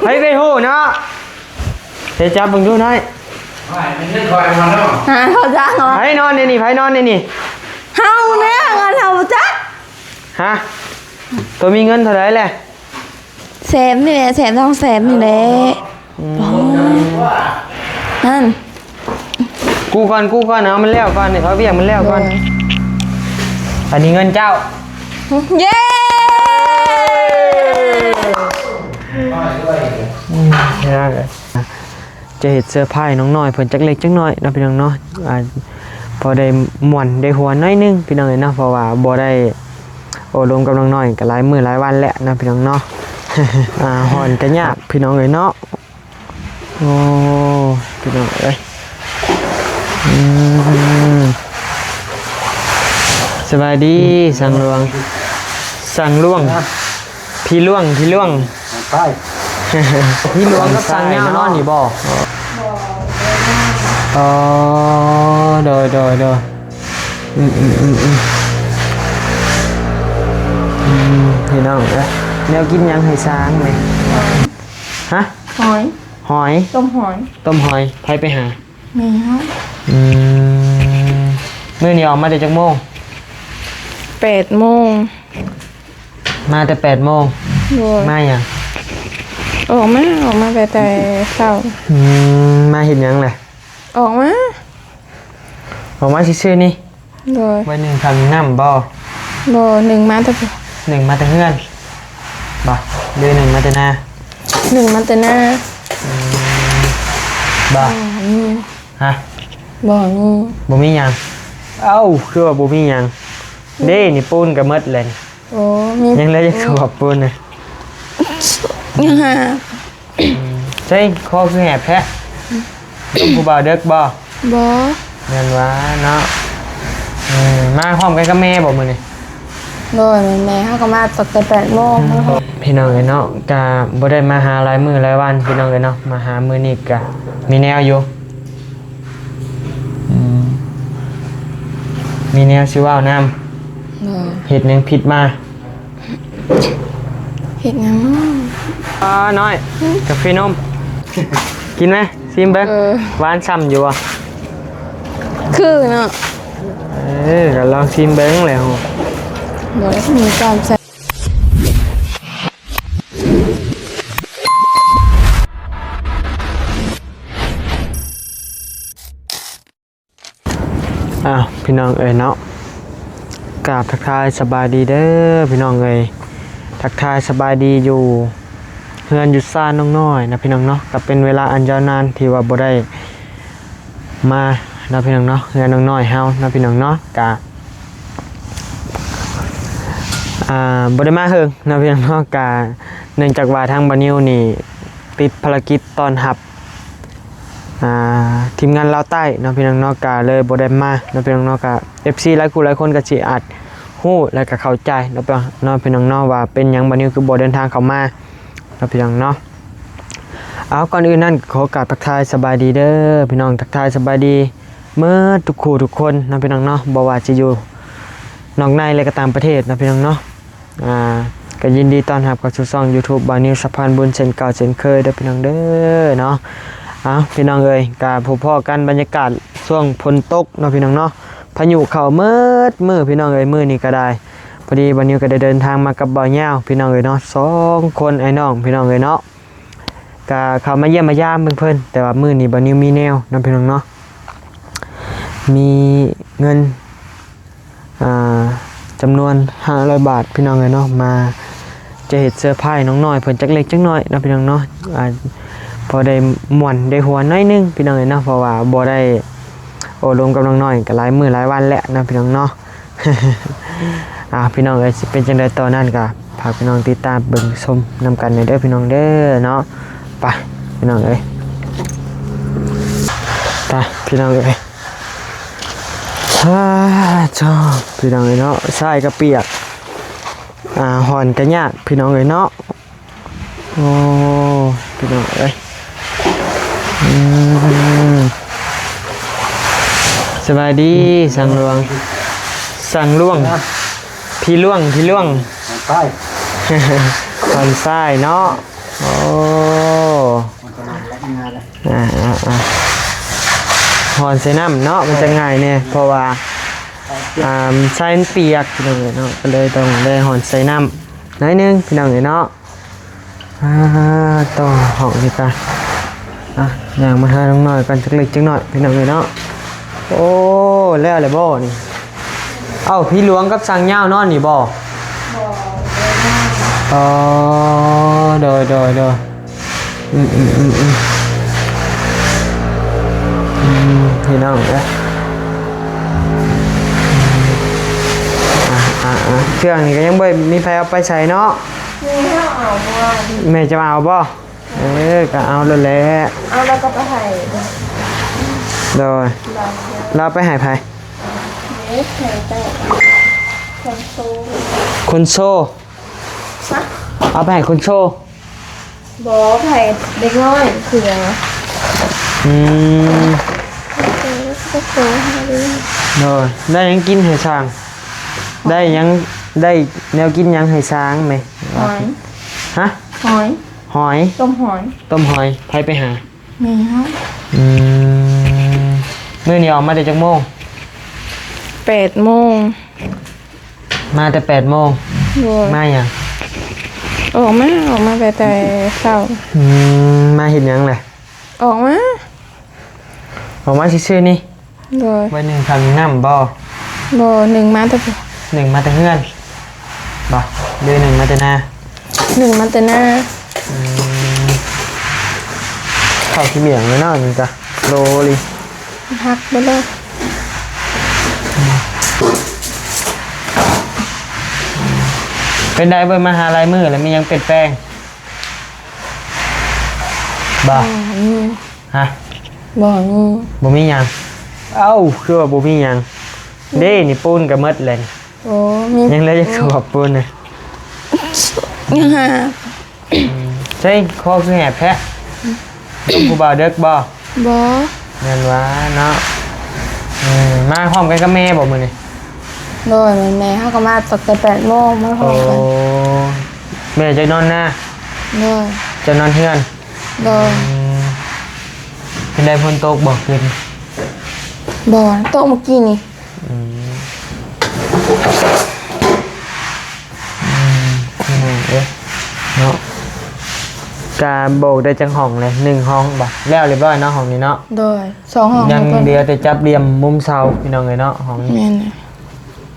ให้ไปหูเนาะเดี๋ยวจับมึงดูหน่อยเขาจ้างเหรอไผนอนในนี่ไผนอนในนี่เฮาเนี่ยเงินเฮาจ้ะฮะตัวมีเงินเท่าไหร่แหละแสนนี่แหละแสน200,000นี่แหละนั่นกูก่อนเอามันแล้วก่อนเอาเบี้ยมันแล้วก่อนอันนี้เงินเจ้าเย้จะเห็นเสื้อผ้าน้องน้อยเพิ่นจักเล็กจักน้อยนะพี่น้องเนาะพอได้ม่วนได้หัวน้อยนึงพี่น้องเอ้ยเนาะเพราะว่าบ่ได้โอ้รวมกับน้องน้อยก็หลายมื้อหลายวันแล้วนะพี่น้องเนาะหอนก็ยากพี่น้องเอ้ยเนาะโอ้พี่น้องเอ้ยสบายดีสั่งล่วงพี่ล่วงไปพี่ล่วงกับสั่งแนวนอนอยู่บ่อ๋อโดยพี่น้องแนวกินยังให้สร้างไหมฮะหอยต้มหอยไปหาแม่เฮามื้อนี้ออกมาได้จักโมง8 โมงมาแต่8 โมงมาหยังออกมาแต่เช้ามาเห็นยังเลยออกมาซื่อๆนี่โดยวันหนึ่งทำน้ำบ่หนึ่งมาแต่เฮือนบ่เดือนหนึ่งมาแต่หน้าบ่ฮะบ่มีหยังเอ้าคือว่าบ่มีหยังเด้นี่ปูนก็หมดเลยโอ้ยังเหลือจะขอบปูนน่ะยังหาใช่คอคือแหบแท้ต้องผู้บ่าวเด็กบ่เงินว่าเนาะมาพร้อมกันกับแม่บ่มื้อนี้โดยแม่เขาก็มาตั้งแต่8 โมงพี่น้องเอ้ยเนาะก็บ่ได้มาหาหลายมื้อหลายวันพี่น้องเอ้ยเนาะมาหามื้อนี้ก็มีแนวอยู่มีแนวสิว้าวนำเฮ็ดหยังผิดมาเฮ็ดหยังน้อยกาแฟนมกินไหมซิมเบิ้งหวานซ้ำอยู่อ่ะคือเนาะก็ลองซิมเบิ้งแล้วบ่ได้มีการใส่พี่น้องเอ้ยเนาะกราบทักทายสบายดีเด้อพี่น้องเอ้ยทักทายสบายดีอยู่เฮือนอยู่ซ่านน้องน้อยนะพี่น้องเนาะก็เป็นเวลาอันยาวนานที่ว่าบ่ได้มานะพี่น้องเนาะเฮือนน้องน้อยเฮานะพี่น้องเนาะกะบ่ได้มาเฮิงนะพี่น้องเนาะกะเนื่องจากว่าทางบานิวนี่ติดภารกิจตอนรับทีมงานลาวใต้นะพี่น้องเนาะกะเลยบ่ได้มานะพี่น้องเนาะกะ FC หลายคนก็สิอาจฮู้และก็เข้าใจนะพี่น้องเนาะว่าเป็นหยังบานิวคือบ่เดินทางเข้ามานะพี่น้องเนาะเอาก่อนอื่นนั่นขอกราบทักทายสบายดีเด้อพี่น้องทักทายสบายดีเมื่อทุกคู่ทุกคนนะพี่น้องเนาะบ่ว่าจะอยู่นอกในและก็ต่างประเทศนะพี่น้องเนาะก็ยินดีต้อนรับเข้าสู่ช่อง YouTube บานิวสะพานบุญเช่นเก่าเช่นเคยเด้อพี่น้องเด้อเนาะพี่น้องเอ้ยก็พบพ่อกันบรรยากาศช่วงฝนตกเนาะพี่น้องเนาะพายุเข้ามือพี่น้องเอ้ยมื้อนี้ก็ได้พอดีบานิวก็ได้เดินทางมากับบ่าวยาวพี่น้องเอ้ยเนาะ2 คนไอ้น้องพี่น้องเอ้ยเนาะก็เข้ามาเยี่ยมมายามเพิ่นแต่ว่ามื้อนี้บานิวมีแนวเนาะพี่น้องเนาะมีเงินจำนวน500 บาทพี่น้องเอ้ยเนาะมาจะเฮ็ดเสื้อผ้าน้องน้อยเพิ่นจักเล็กจักน้อยเนาะพี่น้องเนาะพอได้ม่วนได้หัวน้อยนึงพี่น้องเอ้ยเนาะเพราะว่าบ่ได้โอ้รวมกับน้องน้อยก็หลายมื้อหลายวันแล้วนะพี่น้องเนาะ พี่น้องเอ้ยสิเป็นจังได๋ต่อนั้นก็ฝากพี่น้องติดตามเบิ่งชมนำกันเด้อพี่น้องเด้อเนาะไปพี่น้องเอ้ยไปพี่น้องเอ้ยจ้าพี่น้องเอ้ยเนาะทรายก็เปียกหอนก็ยากพี่น้องเอ้ยเนาะโอ้พี่น้องเอ้ยสบายดีสั่งล่วงพี่ล่วงไปผ่อนทรายเนาะ โอ้หอนใส่น้ำเนาะมันจะง่ายเนี่ยเพราะว่าใส่เปียกพี่น้องเนาะก็เลยต้องได้หอนใส่น้ำน้อยนึงพี่น้องเนาะต่อหอกดีกันอย่างมาหาน้องหน่อยกันจักเล็กจักหน่อยพี่น้องเนาะโอ้แล้วอะไรบ่นี่เอ้าพี่หลวงกับสังเหย้านอนนี่บ่อ๋อโดยพี่น้องเด้อเครื่องนี่ก็ยังบ่มีใครเอาไปใส่เนาะแม่จะมาเอาบ่ก็เอาแล้วแหละเอาแล้วก็ไปให้โดยเราไปให้ไผคนโซ่เอาไปให้คนโซ่บ่ไผ่เด็กน้อยคืออะไรโดยได้ยังกินให้ช้างได้ยังได้แนวกินยังให้ช้างไหมหอยฮะหอยต้มหอยไผไปหามีฮะมื้อนี้ออกมาได้จักโมง8 โมงมาแต่8 โมงมาหยังออกมาแต่เช้ามาเห็นยังแหละออกมาซื่อๆนี่ไว้หนึ่งทำน้ำบ่หนึ่งมาแต่เฮือนบ่เดือนหนึ่งมาแต่หน้าเข้าที่เบี่ยงเลยเนาะนี่จ้ะโลลิหักไปเลยเป็นได้เบิ่มาหาลายมือแล้วมียังเปลี่ยนแปลงบ่ฮะบ่มีหยังเอ้าคือว่าบ่มีหยังเด้นี่ปูนก็หมดเลยโอ้มียังเหลือจะขอบปูนน่ะยังหาใช่คอคือแหบแท้ลงผู้บ่าวเด็กบ่นั่นวะเนาะมาพร้อมกันกับแม่บ่มื้อนี้โดยแม่เขาก็มาตกแต่8 โมงมาพร้อมกันแม่จะนอนหน้าจะนอนเฮือนเป็นได้พ้นโต๊ะบอกกินบ่โต๊ะเมื่อกี้นี่เนาะการโบกได้จังห้องเลย1 ห้องบ่แล้วเรียบร้อยเนาะห้องนี้เนาะโดย2 ห้องยังเดียวแต่จับเหลี่ยมมุมเสาพี่น้องเลยเนาะห้องนี้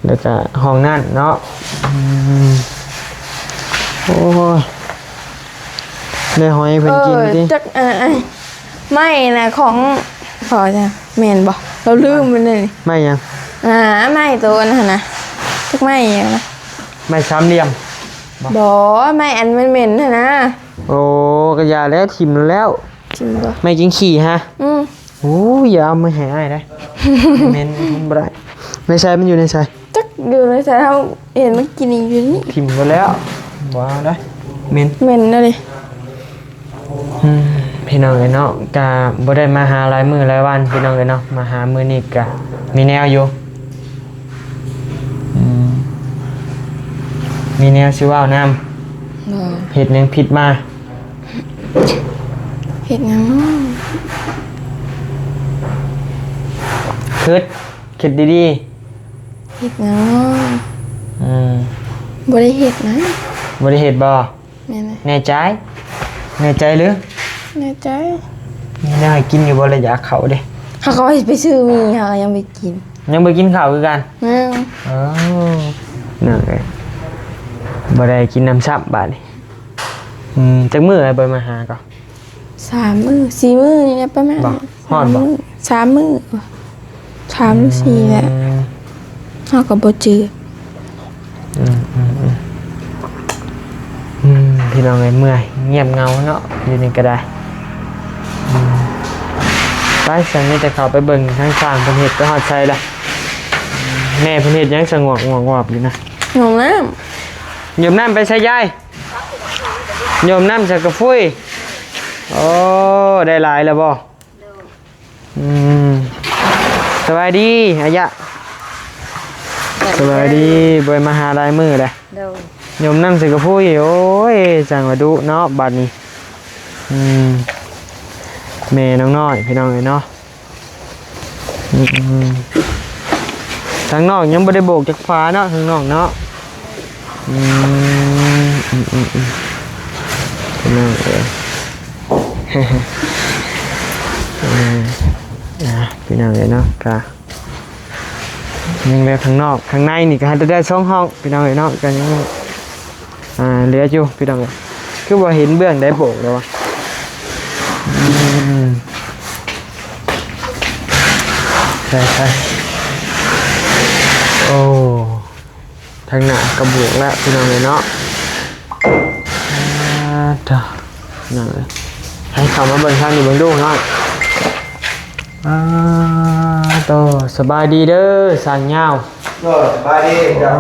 แล้วก็ห้องนั่นเนาะโอ้ยได้หอยเพิ่นกินดิจักไม่นะของพอจ้ะแม่นบ่เราลืมมันเลยไม่ยังไม่ตัวนั้นนะจักไม่นะไม่สามเหลี่ยมบ่ไม่อันมันเหม็นนะโอ้กระยาแล้วทิ่มแล้วไม่กินขี่ฮะโอ้อย่าเอามาให้อ้ายได้เหม็นมันบ่ได้ไม่ใช่มันอยู่ในใช่จักอยู่ในใช่เฮาเห็นมันกินอยู่นี่ทิ่มไปแล้วบ่ได้เหม็นนะดิพี่น้องเนาะกะบ่ได้มาหาหลายมื้อหลายวันพี่น้องเนาะมาหามื้อนี้กะมีแนวอยู่มีแนวสิว่าวน้ำเฮ็ดหยังผิดมาเฮ็ดหยังคิดดีๆเฮ็ดหยังบ่ได้เฮ็ดนะบ่ได้เฮ็ดบ่แน่ใจหรือแน่ใจนี่น่ากินอยู่บ่เลยอยากเข้าเด้เขาก็ไปซื้อมีค่ะยังไปกินข้าวคือกันนั่นเลยบ่ได้กินน้ำซับบาดนี่จักมื้อไอ้บ่มาหาก็3 มื้อ4 มื้อนี่แหละประมาณฮอดบ่3 มื้อ3 หรือ 4แหละเฮาก็บ่จื้อพี่น้องเมื่อยเงียบเงาเนาะอยู่นี่ก็ได้ไปฉันนี่จะเข้าไปเบิ่งทางข้างเพิ่นเฮ็ดไปฮอดไสล่ะแม่เพิ่นเฮ็ดยังสงบงอกอยู่นะโยมน้ำไปใส่ยายโยมน้ำจากกระฟุยโอ้ได้หลายแล้วบ่สบายดีอายะสบายดีบ่มาหาลายมือเลยโยมน้ำจากกระฟุยโอ้ยจังว่าดุเนาะบัดนี้ เมย์น้องน้อยพี่น้องเลยเนาะทางนอกยังไม่ได้โบกจากฟ้าเนาะทางนอกเนาะพี่น้องเลยพี่น้องเลยเนาะค่ะยังเหลือข้างนอกข้างในนี่ก็จะได้2 ห้องพี่น้องเลยเนาะกันยังเหลืออยู่พี่น้องเลยคือว่าเห็นเบื้องได้โบกแล้ววะใช่โอ้ทางหน้ากระบวกแล้วพี่น้องเลยเนาะนั่นเลยให้เข้ามาเบิ่งทางนี้เบิ่งดูหน่อยโตสบายดีเด้อสั่งยาวสบายดีเจ้า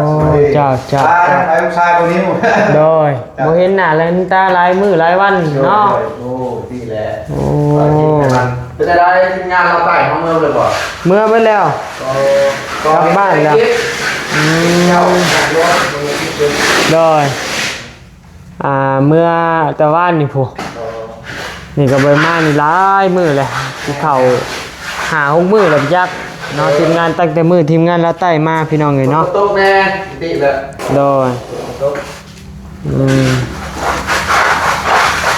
ไอ้ผู้ชายคนนี้โดยบ่เห็นหน้าแล้วตาหลายมื้อหลายวันเนาะโอ้ดีแหละเป็นอะไรทีมงานเราใต้ห้องเมื่อเลยบ่เมื่อไปแล้วกลับบ้านแล้วโดยเมื่อแต่ว่านี่ผู้นี่ก็ไปมานี่หลายมื้อเลยที่เข้า5-6 มื้อแล้วยักเนาะทีมงานตั้งแต่มื้อทีมงานเราใต้มาพี่น้องเลยเนาะตกแน่ติแหละโดย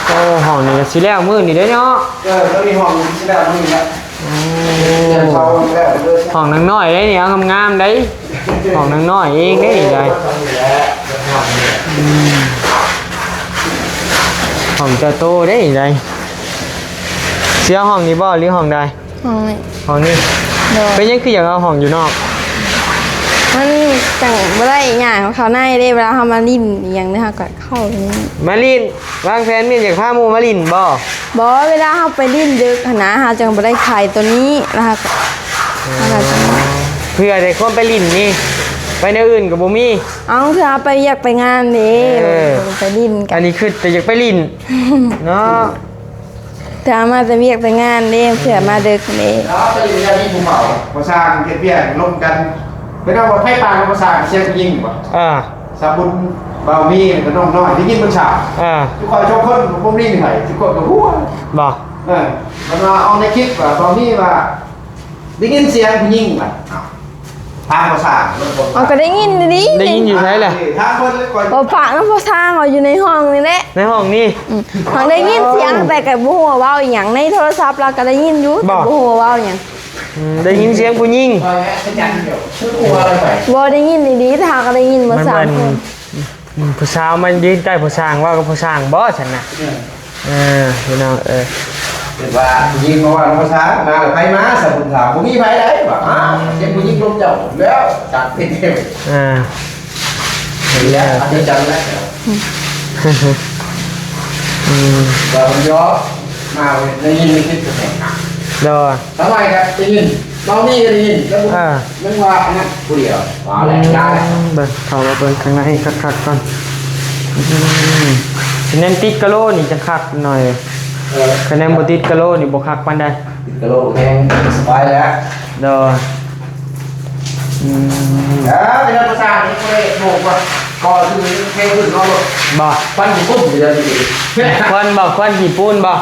โอ้ห้องนี่ก็สิแล้วมื้อนี่เด้อเนาะก็มีห้องสิแล้วมื้อนี้ละห้องนางน้อยได้นี่เอางามๆได้ห้องนางน้อยเองได้นี่ได้ห้องจะโตได้นี่ได้เสียห้องนี้บ่หรือห้องใดห้องนี้เป็นยังคืออยากเอาห้องอยู่นอกมันจังบ่ได้ง่ายของเขาในได้เวลาเฮามาลิ้นอีหยังนะคะก็เข้านี่มาลิ้นวางแผนมีอยากพาหมู่มาลิ้นบ่เวลาเฮาไปลิ้นดึกนะเฮาจังบ่ได้ไข่ตัวนี้นะคะเพื่อได้คนไปลิ้นนี่ไปในอื่นก็บ่มีเพื่อไปอยากไปงานนี่ไปลิ้นกันอันนี้คือแต่อยากไปลิ้นเนาะแต่มาจะเวียกไปงานเด้เพื่อมาดึกนี่ไปลิ้นยาที่ภูเขาบ่สร้างเพี้ยๆลงกันเป็นเอาไฟปลาภาษาเชียงยิงป่ะสาบุญบ่าวมีกับน้องน้อยที่ยินภาษาทุกคนชอบคนผมนี่ไหนทุกคนกับหัวบ่มันมาเอาในคลิปว่าบ่าวมีว่าได้ยินเสียงยิงป่ะทางภาษาก็ได้ยินดิได้ยินอยู่ใช่แหละทางคนเลยก่อนฝากน้ำภาษาเขาอยู่ในห้องนี่แหละในห้องนี่เขาได้ยินเสียงแต่กับบัวว่าวอย่างในโทรศัพท์เราก็ได้ยินอยู่แต่บัวว่าวอย่างได้ยินเสียงผู้หญิงบ่ได้ยินดีๆถ้าก็ได้ยินภาษาผู้สาวมันยืนใกล้ผู้สร้างว่ากับผู้สร้างบ่ฉันน่ะพี่น้องเห็นว่ายิงเพราะว่าภาษามาใครมาสมุนถามผมมีไผได้ว่าเสียงผู้หญิงลมเจ้าแล้วจัดเต็มเห็นแล้วอาจจะจำแล้วแต่ผมย้อนมาได้ยินในคลิปแข่งทำไมครับได้ยินเรานี่ก็ได้ยินแล้วมึงว่าอันนั้นผู้เดียวมาแล้วได้เข้ามาเบิ่งข้างในคักๆก่อนเน้นติดกะโลนี่จะคักหน่อยคะแนนบ่ติดกะโลนี่บ่คักปานใดติดกะโลแพงสบายแล้วเป็นภาษาที่เคยบอกว่าก่อนคือเพลงอื่นนอนบ่ควันญี่ปุ่นอยู่แล้วดีควันบ่ควันญี่ปุ่นบ่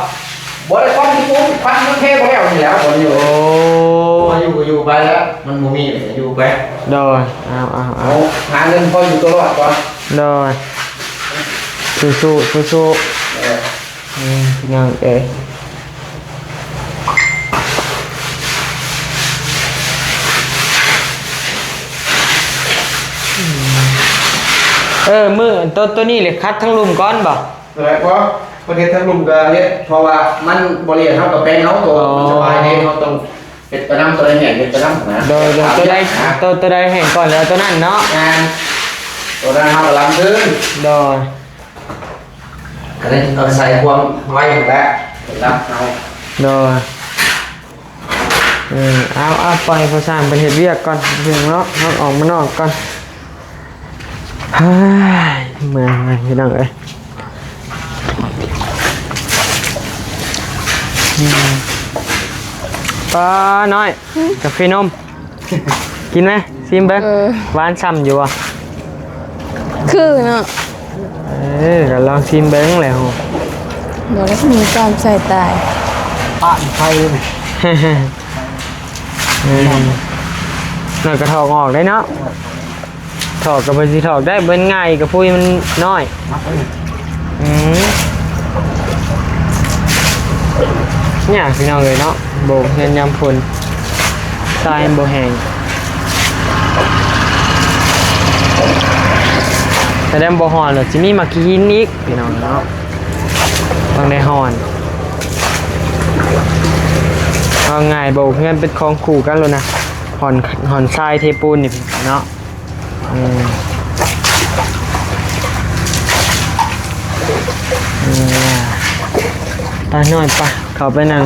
ได้ควันญี่ปุ่นควันมันเทพแล้วนี่แล้วบ่อยู่ไปแล้วมันบ่มีอยู่ไปเอาหาเงินพออยู่ตลอดก่อนสู้ยังมือตัวนี้เลยคัดทั้งลุมก้อนบ่อะไรก็ประเทศทั้งลุมก็เฮ็ดเพราะว่ามันบ่เรียนเฮากับแปลงเฮาตัวสบายเด้เฮาต้องเป็ดประน้ำตัวใดแห้งเป็ดประน้ำนะโดยตัวใดแห้งก่อนแล้วตัวนั้นเนาะตัวนั้นเฮาล้างพื้นโดยอันนี้เอาใส่ความไว้แล้วรับเอาโดยเอาปล่อยเขาสร้างเป็นเห็ดเวียกก่อนเพียงเนาะเอาออกมานอกก่อนเมื่อยพี่น้องเอ้ยป้าน้อยกาแฟนมกินไหมซิมเบิ้งหวานซ้ำอยู่อ่ะคือเนาะก็ลองซิมเบิ้งแล้ว บ่ได้มีการใส่ตาย ป้านไฟเลย น่ากระถอกออกได้เนาะถอกกับไปสิถอกได้เบิ้นง่ายกับพุ้ยมันน้อยเนี่ยพี่น้องเลยเนาะโบกเงินยำฝนทรายโบแห้งแต่แดมโบฮอนเลยจิมีมากินอีกพี่น้องเนาะต้องได้ฮอนเอาง่ายโบกเงินเป็นของขู่กันเลยนะหอนทรายเทปูนนี่เนาะตาหน่อยปะเขาไปนั่ง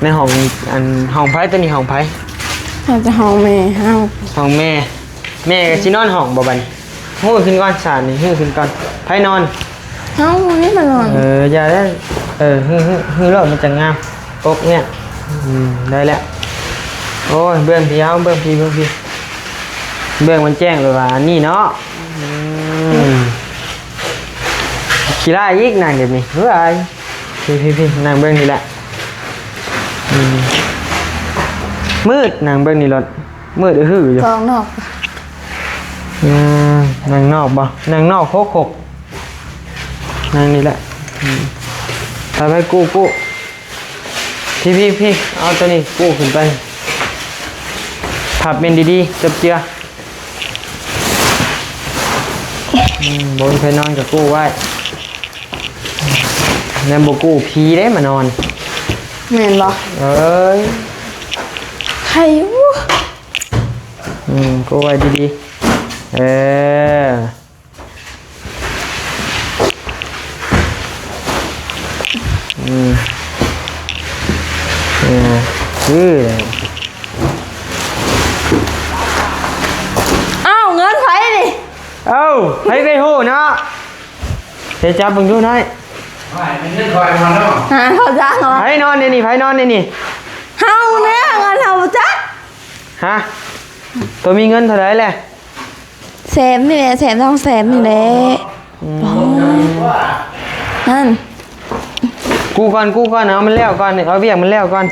ในห้องห้องไผ่ตัวนี้ห้องไผ่ เราจะห้องแม่ห้า ห้องแม่ก็สินอนห้องบ่บัดนี้หู้ขึ้นก่อนสารนี่หู้ขึ้นก่อนไผ่นอน เอ้านี่มานอน อย่าได้ฮือรถมันจะงามปกเนี่ยได้แล้วโอ้ยเบื้องพี่เอาเบื้องพี่เบื้องมันแจ้งเลยว่านี่เนาะขี้ไล่อีกนางเดี๋ยวนี้เฮ้ยพี่นางเบื้องนี่แหละมืดนางเบื้องนี่รถมืดอื้ออยู่ กองนอก นางนอกบ่นางนอกโคกนางนี่แหละไปกู้พี่เอาตัวนี้กู้ขึ้นไปผับเป็นดีๆจับเจือบนไปนอนกับกู้ไว้นั่นบกู้ผีได้มานอน แม่นบ่ เอ้ย ใครวะ กู้ไว้ดีๆอ้าวเงินไผดิ ไปหูเนาะเดี๋ยวจับมึงดูหน่อย มันเงินคอยมาเนาะ หาเขาจ้างเหรอ ไผนอนนี่ เฮาเนี่ยเงินเฮาจ้ะ ฮะตัวมีเงินเท่าไหร่แหละ แสนนี่แหละแสนทองแสนนี่แหละนั่น กู้ก่อนเอามันแล้วก่อนเอาเบี้ยมันแล้วก่อน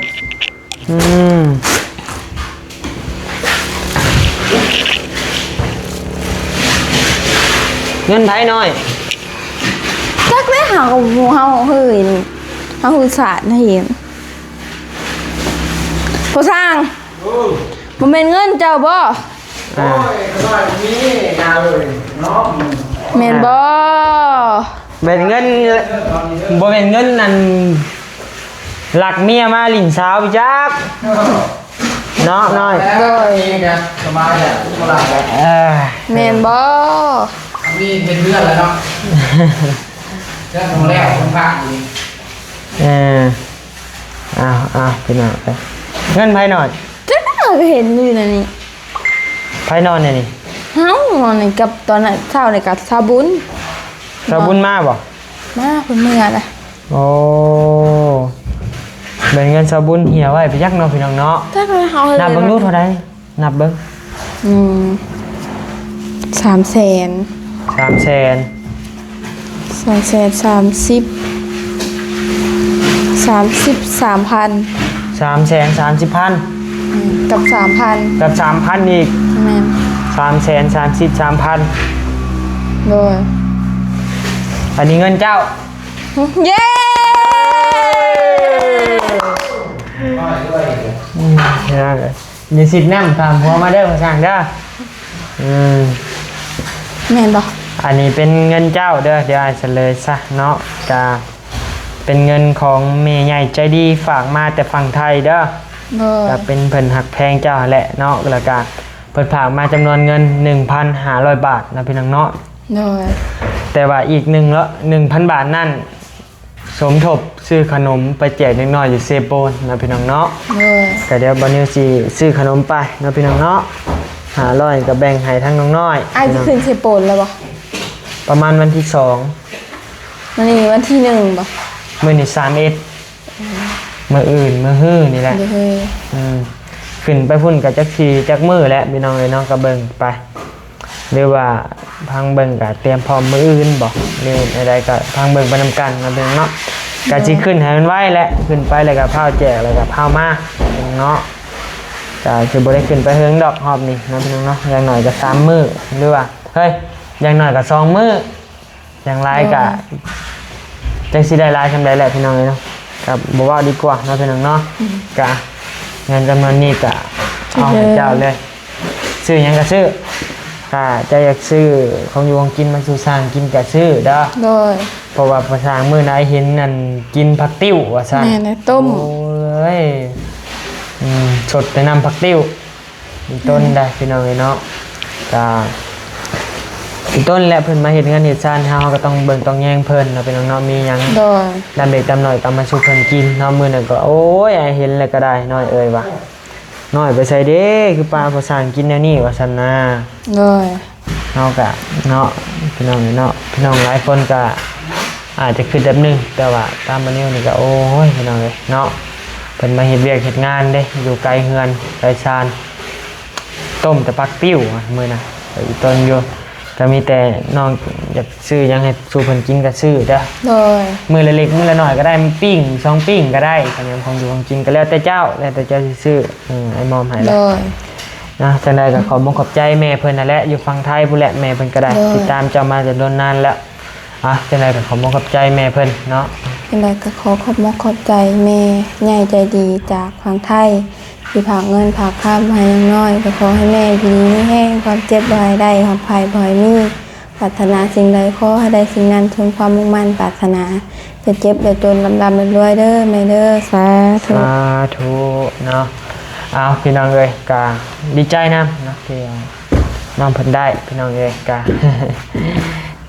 เงินไผน้อย จักได้เฮาเฮ้ยเฮาหือศาสตร์นะเห็นผู้สร้างบ่แม่นเงินเจ้าบ่ โอ้ยขน้อยมีงานเลยเนาะ แม่นบ่ เป็นเงินบ่เป็นเงินนั่นหลักเมียมาหลินสาวพี่จักเนาะน้อย แล้วนี่ไงสบายแหละทุกคนแหละ แม่นบ่ มีเป็นเพื่อนแล้วเนาะเรื่องของแล้วของพักอยู่นี่ เอาพี่น้องไปเงินไผหน่อย จักก็เห็นอยู่นั่นนี่ ไผนอนเนี่ยนี่ เฮานี่กับตอนนั้นเช้านี่กับซาบุญ สาวบุญมาบ่ มาเพิ่นเมื่อน่ะ โอ้เป็นเงินสาวบุญเหี่ยไว้ไปยักเนาะพี่น้องเนาะ จักเลยเฮา นับเบิ่งดูเท่าใดนับเบิ่ง 300,000 300,000 33,000 330,000 กับ 3,000 กับ 3,000 อีก แม่น 333,000 โดย อันนี้เงินเจ้า เย้ อย่าสิบแนมตามหัวมาเด้อมาสั่งเด้อแม่นบ่ อันนี้เป็นเงินเจ้าเด้อเดี๋ยวอ่านเฉลยซะเนาะจะเป็นเงินของเมย์ใหญ่ใจดีฝากมาแต่ฝั่งไทยเด้อ โดย จะเป็นเพิ่นหักแพงเจ้าแหละเนาะแล้วก็เพิ่นฝากมาจำนวนเงิน 1,500 บาทนะพี่น้องเนาะ โดย แต่ว่าอีก1,000 บาทนั่นสมทบซื้อขนมไปแจกเด็กน้อยอยู่เซโปนนะพี่น้องเนาะ โดย แต่เดี๋ยวบอนิวสิซื้อขนมไปนะพี่น้องเนาะ500ก็แบ่งให้ทั้งน้องน้อย อ้ายสิขึ้นสิโปนแล้วบ่ ประมาณวันที่2 วันนี้วันที่1บ่ มื้อนี้31มื้ออื่นมื้อฮื้อนี่แหละ เดี๋ยวเฮ้ย ขึ้นไปพุ่นกับจักทีจักมื้อแล้วพี่น้องเอ้ยเนาะก็เบิ่งไปหรือว่าพังเบิ่งก็เตรียมพร้อมมื้ออื่นบ่หรืออะไรก็พังเบิ่งไปนำกันนะพี่น้องเนาะ กะสิขึ้นให้มันไว้แหละขึ้นไปแล้วก็พาวแจกแล้วก็พาวมาเนาะก็สิบ่ได้ขึ้นไปเฮิงดอกรอบนี้เนาะพี่น้องเนาะอย่างน้อยก็3มื้อหรือว่าเฮ้ยอย่างน้อยก็2มื้ออย่างหลายก็จังสิได้หลายซำใดแหละพี่น้องเนาะก็บ่ว่าดีกว่าเนาะพี่น้องเนาะก็เงินจำนวนนี้ก็เอาให้เจ้าเลยซื้อหยังก็ซื้อถ้าจะอยากซื้อของอยู่ของกินมาสู่สร้างกินก็ซื้อเด้อ โดย เพราะว่าภาษามื้อไหนเห็นนั่นกินผักติ้วว่าซั่น แม่นะต้ม โอ้ยสดแต่น้ำผักติ้วมีต้นได้พี่น้องเอ้ยเนาะก็มีต้นและเพิ่นมาเฮ็ดงานเฮ็ดซ่านเฮาก็ต้องเบิ่งต้องแย่งเพิ่นเนาะพี่น้องเนาะมีหยัง โดย ดำเด็กดำหน่อยตามมาสู่เพิ่นกินเนาะมื้อนั้นก็โอ้ยไอ้เห็นแล้วก็ได้น้อยเอ้ยว่ะน้อยไปใส่เด้คือปลาภาษากินแนวนี้ว่าซั่นนะ โดย เนาะกะเนาะพี่น้องเนาะพี่น้องหลายคนก็อาจจะคิดแบบนึงแต่ว่าตามมานิ้วนี่ก็โอ้ยพี่น้องเลยเนาะเป็นมาเฮ็ดเวียกเฮ็ดงานเด้อยู่ไกลเฮือนไกลชานต้มแต่ปักติ้วมื้อน่ะอีต้นอยู่ก็มีแต่น้องอยากซื้อหยังให้สู่เพิ่นกินก็ซื้อเด้อ โดย มื้อละเล็กมื้อละน้อยก็ได้มีปิ้ง2ปิ้งก็ได้ขนมของอยู่ของกินก็แล้วแต่เจ้าสิซื้อไอ้มอมให้ โด ละ ย นะจังใดก็ขอบขอบใจแม่เพิ่นนั่นแหละอยู่ฝั่งไทยผู้แหละแม่เพิ่นก็ได้ติดตามเจ้ามาจะโดนนานแล้วจังใดก็ขอบขอบใจแม่เพิ่นเนาะ เป็นไรก็ขอบใจแม่ใหญ่ใจดีจากฝั่งไทยที่ฝากเงินฝากข้ามให้น้อยก็ขอให้แม่ดีไม่แห้งความเจ็บบ่อยได้ความภัยบ่อยมีปรารถนาสิ่งใดขอให้ได้สิ่งนั้นสมความมุ่งมั่นปรารถนาจะเจ็บจะจนลำๆรวยๆเด้อแม่เด้อสาธุ สาธุเนาะเอาพี่น้องเอ้ยก็ดีใจนำเนาะที่น้องเพิ่นได้พี่น้องเอ้ยก็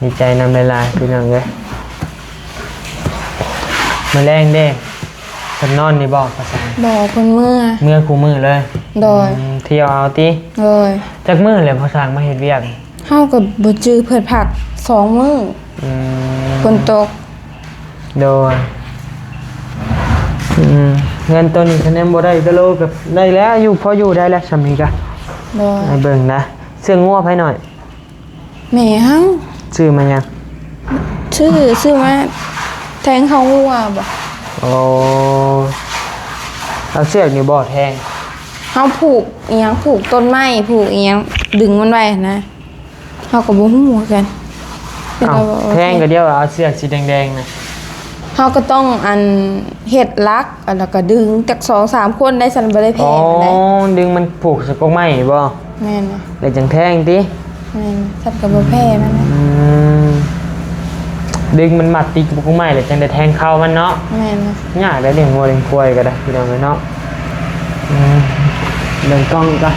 ดีใจนำหลายๆพี่น้องเอ้ยมื้อแรงเด้เพิ่นนอนนี่บ่ภาษา บอกคนเมื่อ คู่มื้อเลย โดย เที่ยวเอาติ โดย จักมื้อเลยภาษามาเฮ็ดเวียก เฮากับบ่จื้อเพิ่นผัก2มื้อ อืม ฝนตก โดยเงินตัวนี้คะแนนบ่ได้ก็โลกับได้แล้วอยู่พออยู่ได้แล้วสำนี้ก็ โดย ให้เบิ่งนะเสื้องัวให้หน่อย แม่เฮา ซื้อมายัง ชื่อว่าแทงเขาวัวบ่ โอ้เอาเสื้อนี่บ่แทง เฮาผูกอีหยังผูกต้นไม้ผูกอีหยังดึงมันไว้นะเฮาก็บ่ฮู้กันเป็น เอา ว่า แทงก็เดียวเอาเสื้อสีแดงๆนะ เฮาก็ต้องอันเฮ็ดลักแล้วก็ดึงจาก2-3 คนได้ซั่นบ่ได้แพ้ อ๋อ ได้ ดึงมันผูกสกกไม้บ่ แม่นนะ แล้วจังแทงติ แม่นซั่นก็บ่แพ้มันนะ ดึงมันมัดติดสกกไม้แล้วจังได้แทงเข้ามันเนาะ แม่นนะ ยากได้เลี้ยงงัวเลี้ยงควายก็ได้พี่น้องเนาะเดินกล้องก็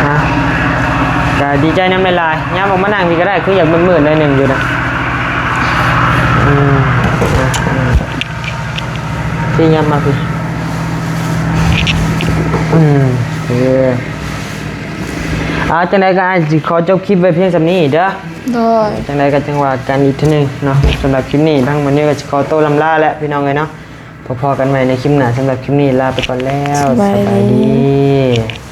นะก็ดีใจน้ำลายๆย้ำออกมานั่งพี่ก็ได้คืออยากมืดๆหน่อยหนึ่งอยู่นะพี่ย้ำมาพี่จังใดก็อาจจะขอจบคลิปไว้เพียงสำนี้เด้อ โดย จังใดก็จังหวะกันอีกทีนึงเนาะสำหรับคลิปนี้ทั้งวันนี้ก็จะขอโต้ลำลาแล้วพี่น้องเลยเนาะพอๆกันใหม่ในคลิปหน้าสำหรับคลิปนี้ลาไปก่อนแล้ว สบายดี ดี